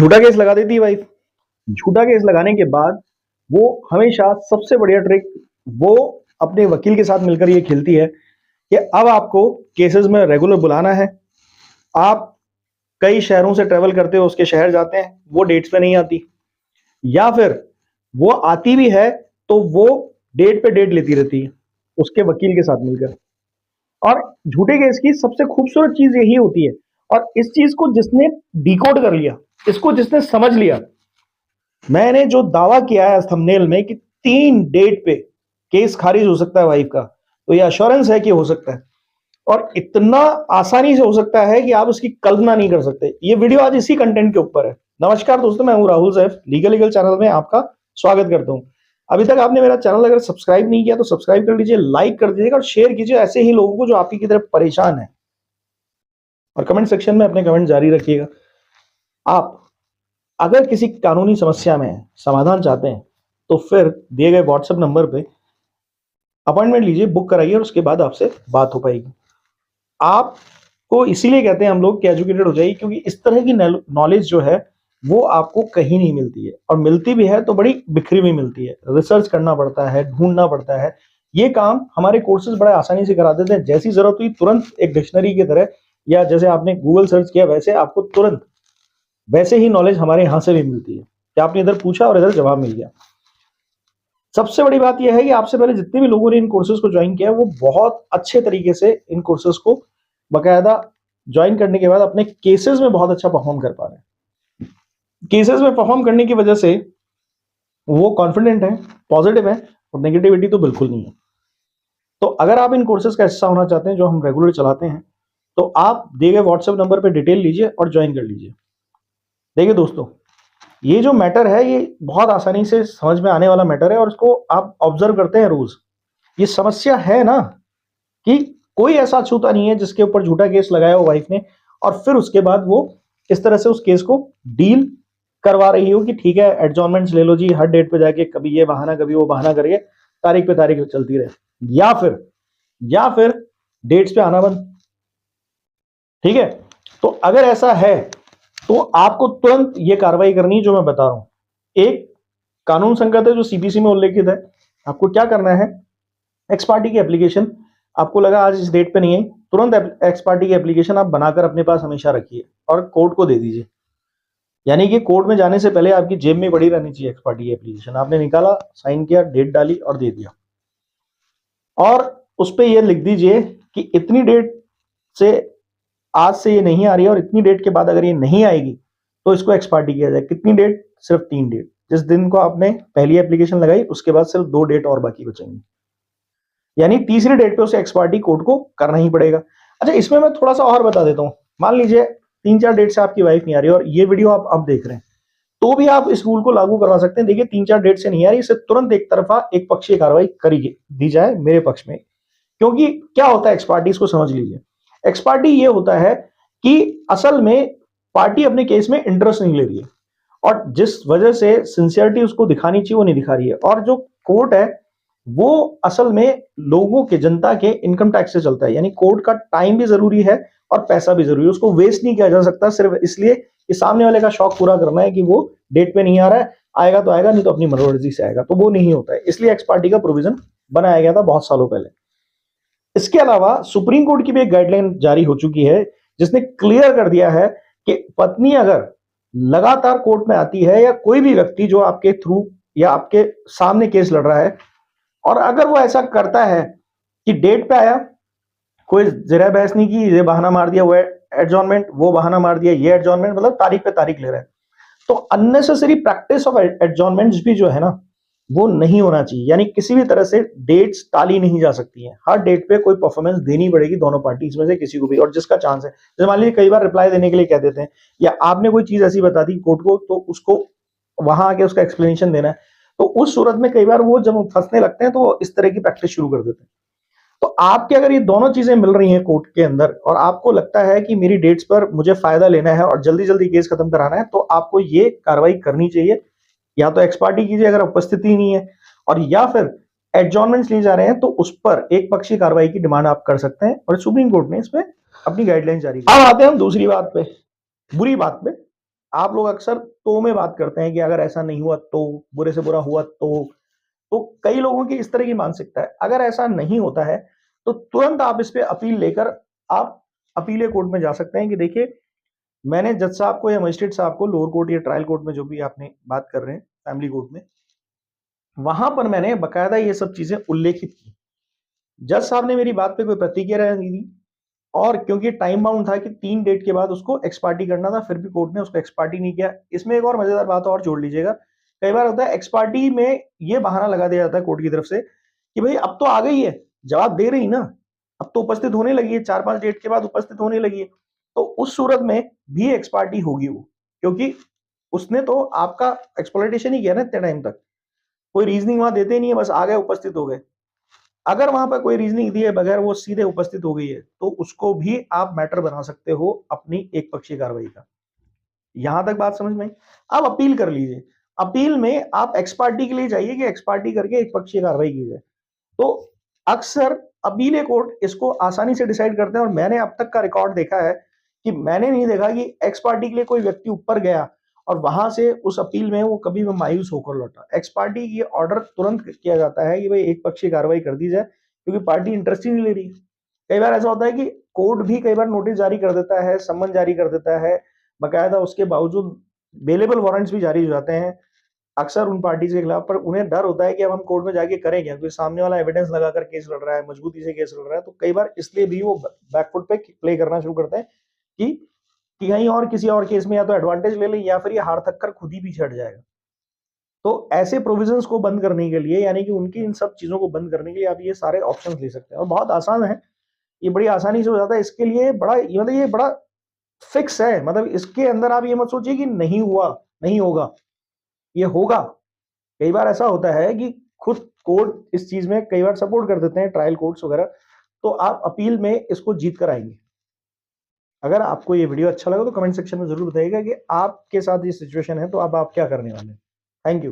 झूठा केस लगा देती है वाइफ। झूठा केस लगाने के बाद वो हमेशा सबसे बढ़िया ट्रिक वो अपने वकील के साथ मिलकर ये खेलती है कि अब आपको केसेस में रेगुलर बुलाना है। आप कई शहरों से ट्रेवल करते हो, उसके शहर जाते हैं, वो डेट्स पे नहीं आती, या फिर वो आती भी है तो वो डेट पे डेट लेती रहती है उसके वकील के साथ मिलकर। और झूठे केस की सबसे खूबसूरत चीज यही होती है, और इस चीज को जिसने डिकोड कर लिया, इसको जिसने समझ लिया, मैंने जो दावा किया है थंबनेल में कि 3 डेट पे केस खारिज हो सकता है वाइफ का, तो ये अश्योरेंस है कि हो सकता है, और इतना आसानी से हो सकता है कि आप उसकी कल्पना नहीं कर सकते। ये वीडियो आज इसी कंटेंट के ऊपर है। नमस्कार दोस्तों, मैं हूं राहुल सैफ, लीगल चैनल में आपका स्वागत करता हूं। अभी तक आपने मेरा चैनल अगर सब्सक्राइब नहीं किया तो सब्सक्राइब कर लीजिए, लाइक कर दीजिएगा और शेयर कीजिए ऐसे ही लोगों को जो आपकी की तरफ परेशान है, और कमेंट सेक्शन में अपने कमेंट जारी रखिएगा। आप अगर किसी कानूनी समस्या में समाधान चाहते हैं तो फिर दिए गए व्हाट्सएप नंबर पे अपॉइंटमेंट लीजिए, बुक कराइए, और उसके बाद आपसे बात हो पाएगी। आपको इसीलिए कहते हैं हम लोग कि एजुकेटेड हो जाइए, क्योंकि इस तरह की नॉलेज जो है वो आपको कहीं नहीं मिलती है, और मिलती भी है तो बड़ी बिखरी हुई मिलती है। रिसर्च करना पड़ता है, ढूंढना पड़ता है। ये काम हमारे कोर्सेज बड़े आसानी से करा देते हैं। जैसी जरूरत हुई तुरंत एक डिक्शनरी की तरह, या जैसे आपने गूगल सर्च किया वैसे आपको तुरंत वैसे ही नॉलेज हमारे यहां से भी मिलती है कि आपने इधर पूछा और इधर जवाब मिल गया। सबसे बड़ी बात यह है कि आपसे पहले जितने भी लोगों ने इन कोर्सेज को ज्वाइन किया है वो बहुत अच्छे तरीके से इन कोर्सेज को बकायदा ज्वाइन करने के बाद अपने केसेस में बहुत अच्छा परफॉर्म कर पा रहे हैं। केसेस में परफॉर्म करने की वजह से वो कॉन्फिडेंट है, पॉजिटिव है, और नेगेटिविटी तो बिल्कुल नहीं है। तो अगर आप इन कोर्सेज का हिस्सा होना चाहते हैं जो हम रेगुलर चलाते हैं, तो आप दिए गए व्हाट्सएप नंबर पर डिटेल लीजिए और ज्वाइन कर लीजिए। देखिए दोस्तों, ये जो मैटर है ये बहुत आसानी से समझ में आने वाला मैटर है, और इसको आप ऑब्जर्व करते हैं रोज। ये समस्या है ना कि कोई ऐसा अछूता नहीं है जिसके ऊपर झूठा केस लगाया हो वाइफ ने, और फिर उसके बाद वो इस तरह से उस केस को डील करवा रही हो कि ठीक है एडजॉर्नमेंट्स ले लो जी, हर डेट पे जाके कभी ये बहाना कभी वो बहाना करके तारीख पे तारीख चलती रहे, या फिर डेट्स पे आना बंद। ठीक है, तो अगर ऐसा है तो आपको तुरंत ये कार्रवाई करनी है जो मैं बता रहा हूं। एक कानून संगत है जो सीपीसी में उल्लेखित है। आपको क्या करना है, एक्स पार्टी की एप्लीकेशन, आपको लगा आज इस डेट पे नहीं आई, तुरंत एक्स पार्टी की एप्लीकेशन आप बनाकर अपने पास हमेशा रखिए और कोर्ट को दे दीजिए। यानी कि कोर्ट में जाने से पहले आपकी जेब में पड़ी रहनी चाहिए एक्स पार्टी की एप्लीकेशन। आपने निकाला, साइन किया, डेट डाली और दे दिया, और उस पर यह लिख दीजिए कि इतनी डेट से आज से ये नहीं आ रही है, और इतनी डेट के बाद अगर ये नहीं आएगी तो इसको एक्सपार्टी किया जाए। कितनी डेट? सिर्फ 3 डेट। जिस दिन को आपने पहली एप्लीकेशन लगाई उसके बाद सिर्फ 2 डेट और बाकी बचेंगी, यानी तीसरी डेट पे उसे एक्सपार्टी कोर्ट को करना ही पड़ेगा। अच्छा, इसमें मैं थोड़ा सा और बता देता हूं। मान लीजिए 3-4 डेट से आपकी वाइफ नहीं आ रही और ये वीडियो आप अब देख रहे हैं, तो भी आप इस रूल को लागू करवा सकते हैं। देखिए 3-4 डेट से नहीं आ रही, इसे तुरंत एक तरफा एक पक्षीय कार्रवाई करी दी जाए मेरे पक्ष में। क्योंकि क्या होता है एक्सपार्टी, इसको समझ लीजिए। एक्सपार्टी ये होता है कि असल में पार्टी अपने केस में इंटरेस्ट नहीं ले रही है, और जिस वजह से सिंसियरिटी उसको दिखानी चाहिए वो नहीं दिखा रही है। और जो कोर्ट है वो असल में लोगों के, जनता के इनकम टैक्स से चलता है, यानी कोर्ट का टाइम भी जरूरी है और पैसा भी जरूरी है। उसको वेस्ट नहीं किया जा सकता सिर्फ इसलिए कि सामने वाले का शौक पूरा करना है कि वो डेट पे नहीं आ रहा है, आएगा तो आएगा, नहीं तो अपनी मनोमर्जी से आएगा। तो वो नहीं होता है, इसलिए एक्सपार्टी का प्रोविजन बनाया गया था बहुत सालों पहले। इसके अलावा सुप्रीम कोर्ट की भी एक गाइडलाइन जारी हो चुकी है जिसने क्लियर कर दिया है कि पत्नी अगर लगातार कोर्ट में आती है, या कोई भी व्यक्ति जो आपके थ्रू या आपके सामने केस लड़ रहा है, और अगर वो ऐसा करता है कि डेट पे आया, कोई जरा बहस नहीं की, ये बहाना मार दिया, वो एडजॉर्नमेंट, वो बहाना मार दिया, ये एडजॉर्नमेंट, मतलब तारीख पे तारीख ले रहे हैं, तो अननेसेसरी प्रैक्टिस ऑफ एडजॉर्नमेंट्स भी जो है ना वो नहीं होना चाहिए। यानी किसी भी तरह से डेट्स टाली नहीं जा सकती हैं। हर डेट पे कोई परफॉर्मेंस देनी पड़ेगी दोनों पार्टीज में से किसी को भी, और जिसका चांस है। जैसे मान लीजिए कई बार रिप्लाई देने के लिए कह देते हैं, या आपने कोई चीज ऐसी बता दी कोर्ट को, तो उसको वहां आके उसका एक्सप्लेनेशन देना है, तो उस सूरत में कई बार वो जब फंसने लगते हैं तो इस तरह की प्रैक्टिस शुरू कर देते हैं। तो आपके अगर ये दोनों चीजें मिल रही हैं कोर्ट के अंदर, और आपको लगता है कि मेरी डेट्स पर मुझे फायदा लेना है और जल्दी जल्दी केस खत्म कराना है, तो आपको ये कार्रवाई करनी चाहिए। या तो एक्स पार्टी कीजिए अगर उपस्थिति नहीं है, और या फिर एडजॉर्नमेंट्स लिए जा रहे हैं तो उस पर एक पक्षीय कार्रवाई की डिमांड आप कर सकते हैं, और सुप्रीम कोर्ट ने इसमें अपनी गाइडलाइन जारी की। अब आते हैं हम दूसरी बात पे, बुरी बात पे। आप लोग अक्सर तो में बात करते हैं कि अगर ऐसा नहीं हुआ तो, बुरे से बुरा हुआ तो कई लोगों की इस तरह की मानसिकता है। अगर ऐसा नहीं होता है तो तुरंत आप इस पे अपील लेकर आप अपीले कोर्ट में जा सकते हैं कि देखिए मैंने जज साहब को या मजिस्ट्रेट साहब को लोअर कोर्ट या ट्रायल कोर्ट में जो भी आपने बात कर रहे हैं फैमिली कोर्ट में, वहां पर मैंने बकायदा ये सब चीजें उल्लेखित की। जज साहब ने मेरी बात पे कोई प्रतिक्रिया नहीं दी और क्योंकि टाइम बाउंड था कि 3 डेट के बाद उसको एक्सपार्टी करना था, फिर भी कोर्ट ने उसको एक्सपार्टी नहीं किया। इसमें एक और मजेदार बात और जोड़ लीजिएगा, कई बार होता है एक्सपार्टी में ये बहाना लगा दिया जाता है कोर्ट की तरफ से कि भाई अब तो आ गई है, जवाब दे रही ना, अब तो उपस्थित होने लगी है, 4-5 डेट के बाद उपस्थित होने लगी है, तो उस सूरत में भी एक्सपार्टी होगी वो, क्योंकि उसने तो आपका एक्सप्लॉइटेशन ही किया ना इतने टाइम तक। कोई रीजनिंग वहां देते नहीं है, बस आ गए उपस्थित हो गए। अगर वहां पर कोई रीजनिंग दिए बगैर वो सीधे उपस्थित हो गई है तो उसको भी आप मैटर बना सकते हो अपनी एक पक्षीय कार्रवाई का। यहां तक बात समझ में आई। अब अपील कर लीजिए, अपील में आप एक्स पार्टी के लिए जाइए कि एक्स पार्टी करके एक पक्षीय कार्रवाई की जाए। तो अक्सर अपीले कोर्ट इसको आसानी से डिसाइड करते हैं और मैंने अब तक का रिकॉर्ड देखा है कि मैंने नहीं देखा कि एक्स पार्टी के लिए कोई व्यक्ति ऊपर गया और वहां से उस अपील में वो कभी भी मायूस होकर लौटा। एक्स पार्टी की ऑर्डर तुरंत किया जाता है कि भाई एक पक्षीय कार्रवाई कर दी जाए, क्योंकि पार्टी इंटरेस्ट ही नहीं ले रही। कई बार ऐसा होता है कि कोर्ट भी कई बार नोटिस जारी कर देता है, सम्मन जारी कर देता है, बकायदा उसके बावजूद बेलेबल वारंट्स भी जारी हो जाते हैं अक्सर उन पार्टीज के खिलाफ। पर उन्हें डर होता है कि अब हम कोर्ट में जाके करें क्या, क्योंकि सामने वाला एविडेंस लगाकर केस लड़ रहा है, मजबूती से केस लड़ रहा है। तो कई बार इसलिए भी वो बैकफुट पे प्ले करना शुरू करते हैं कि कहीं और किसी और केस में या तो एडवांटेज ले ले या फिर ये हार थक कर खुद ही पीछे हट जाएगा। तो ऐसे प्रोविजंस को बंद करने के लिए, यानी कि उनकी इन सब चीजों को बंद करने के लिए आप ये सारे ऑप्शंस ले सकते हैं और बहुत आसान है, ये बड़ी आसानी से हो जाता है। इसके लिए बड़ा मतलब ये बड़ा फिक्स है, मतलब इसके अंदर आप ये मत सोचिए कि नहीं हुआ नहीं होगा, ये होगा। कई बार ऐसा होता है कि खुद कोर्ट इस चीज में कई बार सपोर्ट कर देते हैं, ट्रायल कोर्ट्स वगैरह, तो आप अपील में इसको जीत कर आएंगे। अगर आपको ये वीडियो अच्छा लगा तो कमेंट सेक्शन में जरूर बताइएगा कि आपके साथ ये सिचुएशन है तो अब आप क्या करने वाले हैं। Thank you.